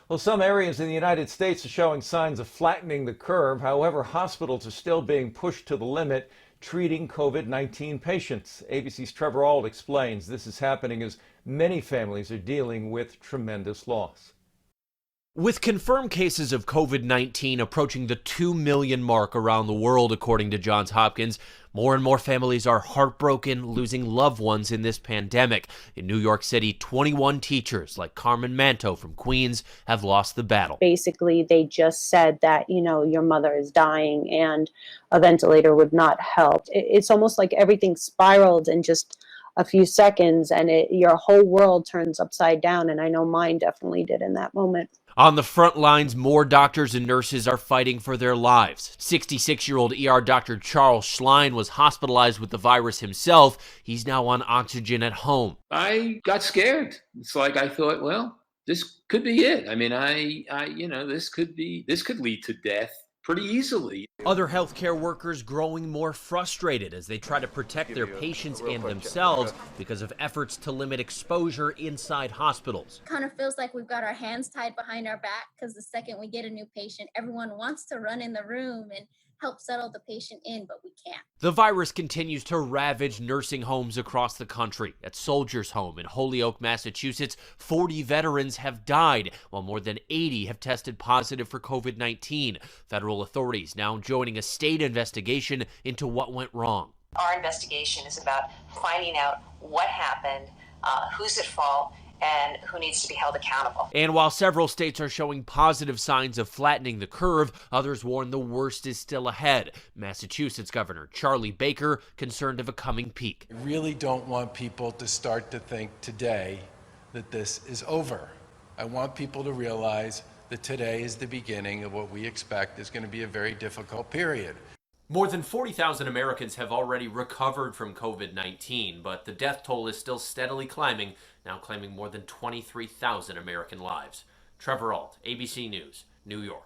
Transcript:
Well, some areas in the United States are showing signs of flattening the curve. However, hospitals are still being pushed to the limit treating COVID-19 patients. ABC's Trevor Ault explains this is happening as many families are dealing with tremendous loss. With confirmed cases of COVID-19 approaching the 2 million mark around the world, according to Johns Hopkins, more and more families are heartbroken, losing loved ones in this pandemic. In New York City, 21 teachers, like Carmen Manto from Queens, have lost the battle. Basically, they just said that, your mother is dying and a ventilator would not help. It's almost like everything spiraled in just a few seconds and your whole world turns upside down. And I know mine definitely did in that moment. On the front lines, more doctors and nurses are fighting for their lives. 66-year-old ER Dr. Charles Schlein was hospitalized with the virus himself. He's now on oxygen at home. I got scared. It's like I thought, well, this could be it. I mean, this could lead to death pretty easily. Other healthcare workers growing more frustrated as they try to protect their patients and themselves because of efforts to limit exposure inside hospitals. Kind of feels like we've got our hands tied behind our back because the second we get a new patient, everyone wants to run in the room and help settle the patient in, but we can't. The virus continues to ravage nursing homes across the country. At Soldiers Home in Holyoke, Massachusetts, 40 veterans have died, while more than 80 have tested positive for COVID-19. Federal authorities now joining a state investigation into what went wrong. Our investigation is about finding out what happened, who's at fault, and who needs to be held accountable. And while several states are showing positive signs of flattening the curve, others warn the worst is still ahead. Massachusetts Governor Charlie Baker concerned of a coming peak. I really don't want people to start to think today that this is over. I want people to realize that today is the beginning of what we expect is going to be a very difficult period. More than 40,000 Americans have already recovered from COVID-19, but the death toll is still steadily climbing, now claiming more than 23,000 American lives. Trevor Ault, ABC News, New York.